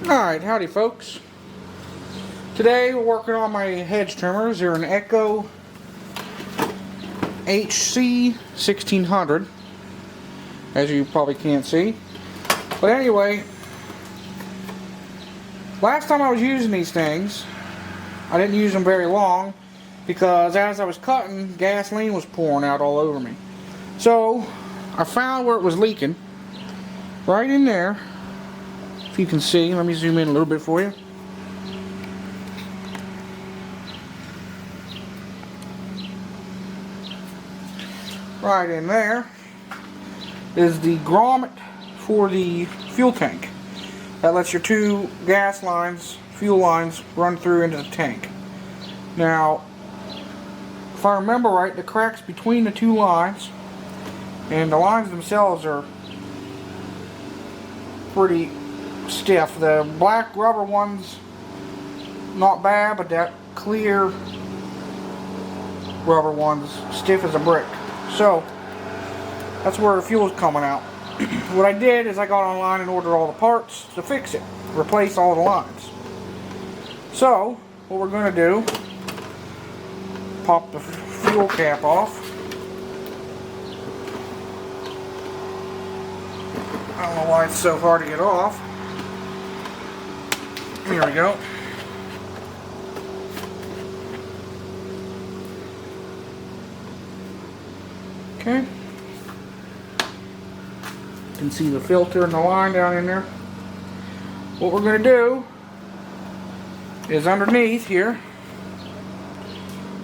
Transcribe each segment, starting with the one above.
Alright, howdy folks. Today we're working on my hedge trimmers. They're an Echo HC-1600, as you probably can't see. But anyway, last time I was using these things, I didn't use them very long because as I was cutting, gasoline was pouring out all over me. So I found where it was leaking, right in there. If you can see, let me zoom in a little bit for you. Right in there is the grommet for the fuel tank. That lets your two gas lines, fuel lines, run through into the tank. Now, if I remember right, the cracks between the two lines, and the lines themselves are pretty stiff. The black rubber one's not bad, but that clear rubber one's stiff as a brick. So that's where the fuel's coming out. What I did is I got online and ordered all the parts to fix it, replace all the lines. So what we're going to do, pop the fuel cap off. I don't know why it's so hard to get off. Here we go. Okay. You can see the filter and the line down in there. What we're going to do is underneath here,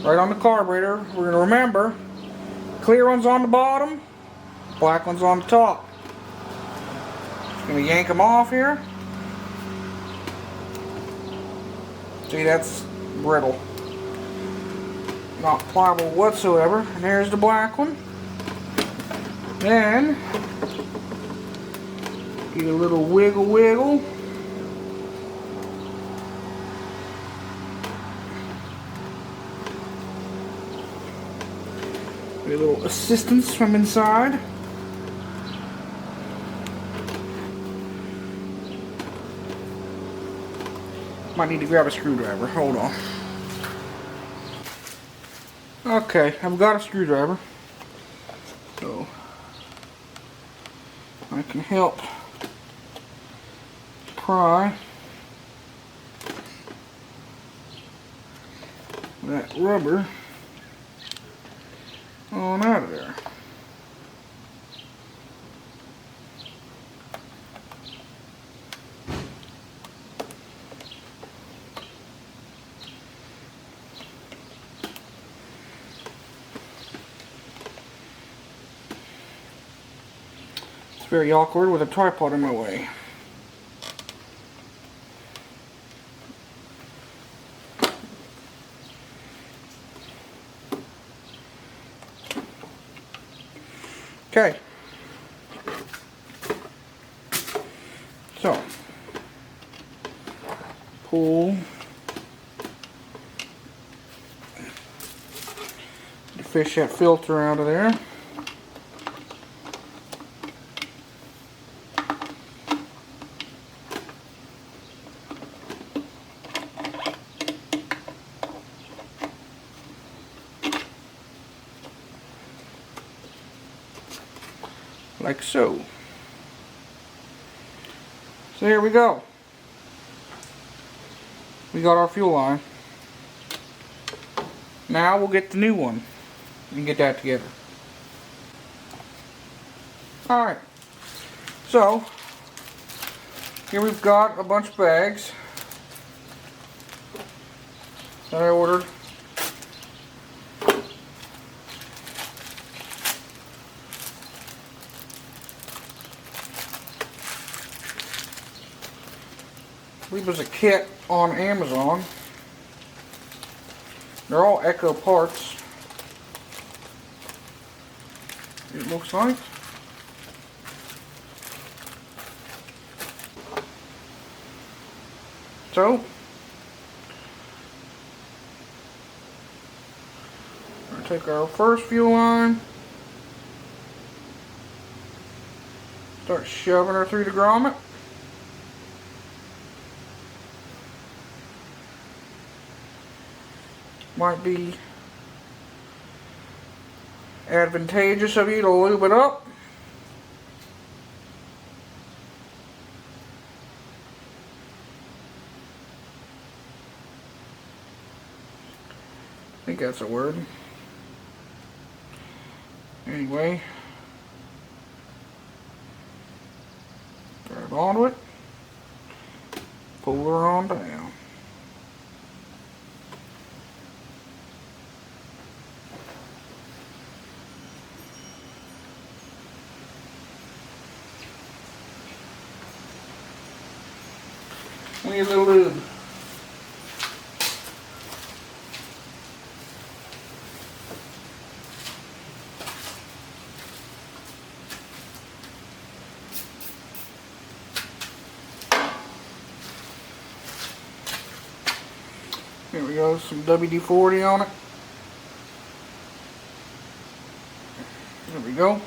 right on the carburetor, we're going to remember, clear one's on the bottom, black one's on the top. Just going to yank them off here. See, that's brittle. Not pliable whatsoever. And there's the black one. Then, give it a little wiggle wiggle. Get a little assistance from inside. Might need to grab a screwdriver. Hold on. Okay, I've got a screwdriver. So I can help pry that rubber on out of there. It's very awkward with a tripod in my way. Okay. So, pull to fish that filter out of there. Like so. So here we go. We got our fuel line. Now we'll get the new one and get that together. Alright. So here we've got a bunch of bags that I ordered. I believe there's a kit on Amazon. They're all Echo parts, it looks like. So, we'll take our first fuel line, start shoving her through the grommet. might be advantageous of you to lube it up. I think that's a word. Anyway, grab onto it, pull her on down. We need a little lube. Here we go, some WD-40 on it. There we go.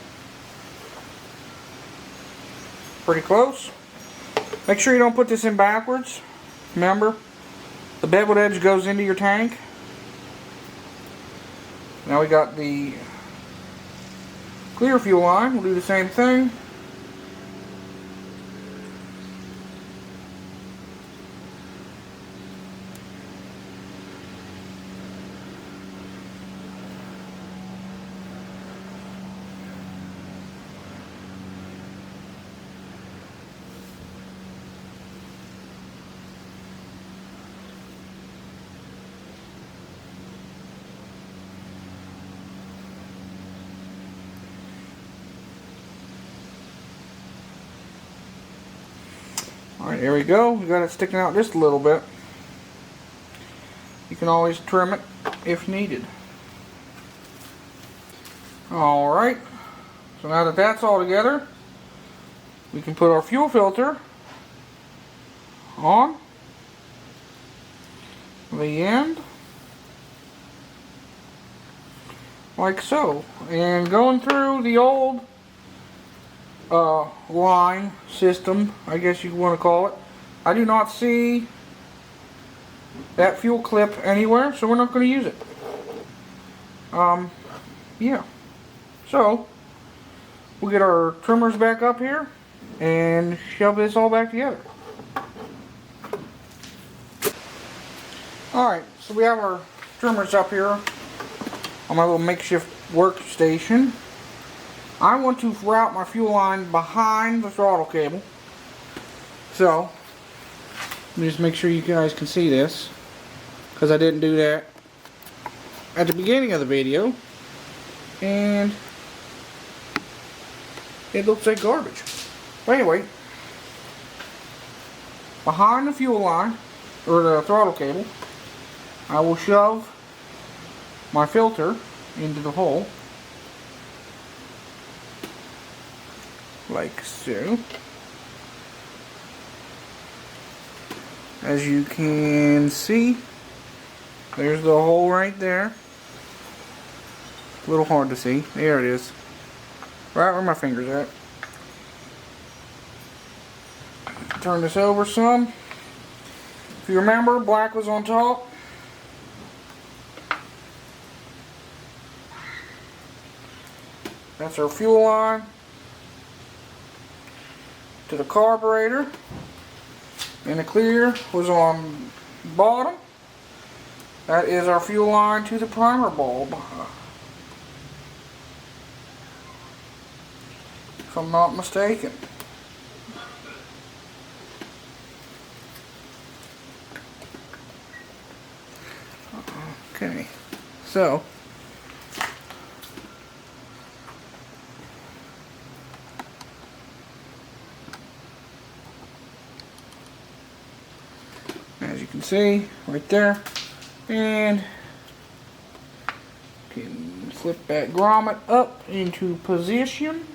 Pretty close. Make sure you don't put this in backwards. Remember, the beveled edge goes into your tank. Now we got the clear fuel line. We'll do the same thing. Alright, there we go. We got it sticking out just a little bit. You can always trim it if needed. Alright, so now that that's all together, we can put our fuel filter on the end, like so. And going through the old line system, I guess you want to call it, I do not see that fuel clip anywhere, so we're not going to use it. Yeah. So we'll get our trimmers back up here and shove this all back together. Alright, so we have our trimmers up here on my little makeshift workstation. I want to route my fuel line behind the throttle cable. So, let me just make sure you guys can see this, because I didn't do that at the beginning of the video, and it looks like garbage. But anyway, behind the fuel line, or the throttle cable, I will shove my filter into the hole, like so. As you can see, there's the hole right there. A little hard to see. There it is. Right where my finger's at. Turn this over some. If you remember, black was on top. That's our fuel line to the carburetor, and the clear was on bottom. That is our fuel line to the primer bulb, if I'm not mistaken. Okay, so as you can see right there, and can flip that grommet up into position.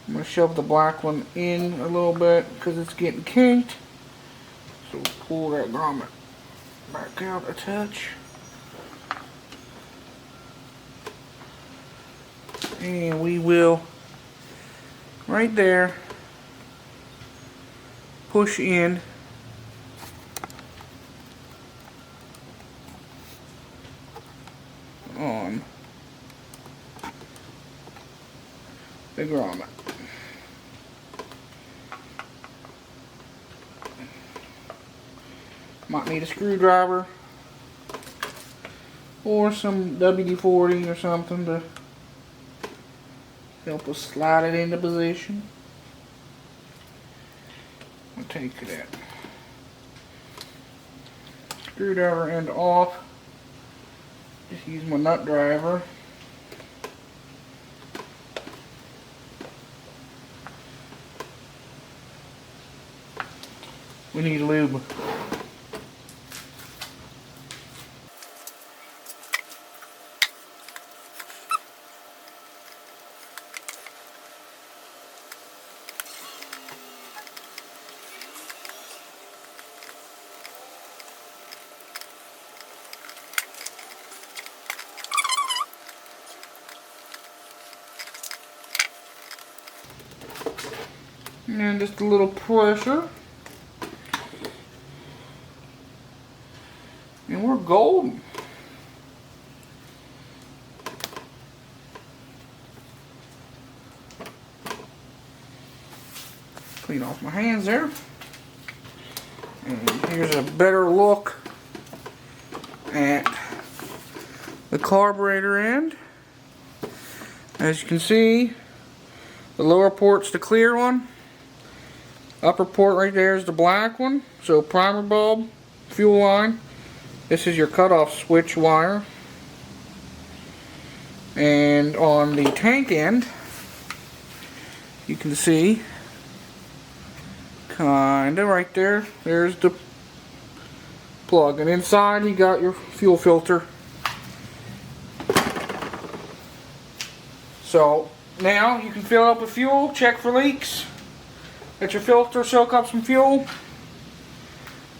I'm going to shove the black one in a little bit because it's getting kinked. So pull that grommet back out a touch. And we will, right there, push in the grommet. Might need a screwdriver or some WD-40 or something to help us slide it into position. I'll take that screwdriver end off. Just use my nut driver. We need lube. And just a little pressure. And we're golden. Clean off my hands there. And here's a better look at the carburetor end. As you can see, the lower port's the clear one. Upper port right there is the black one. So primer bulb, fuel line. This is your cutoff switch wire. And on the tank end, you can see, kinda right there, there's the plug. And inside you got your fuel filter. So now you can fill up with fuel, check for leaks. Let your filter soak up some fuel.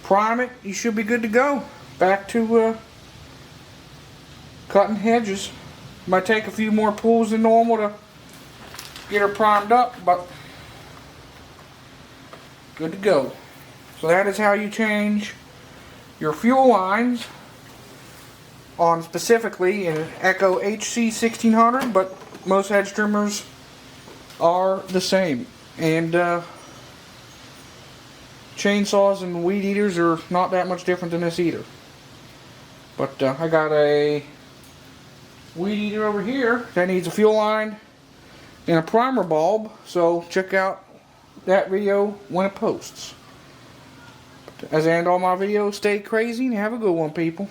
Prime it, you should be good to go. Back to cutting hedges. Might take a few more pulls than normal to get her primed up, but good to go. So that is how you change your fuel lines on specifically an Echo HC-1600, but most hedge trimmers are the same. And chainsaws and weed eaters are not that much different than this either. But I got a weed eater over here that needs a fuel line and a primer bulb, so check out that video when it posts. As I end all my videos, stay crazy and have a good one, people.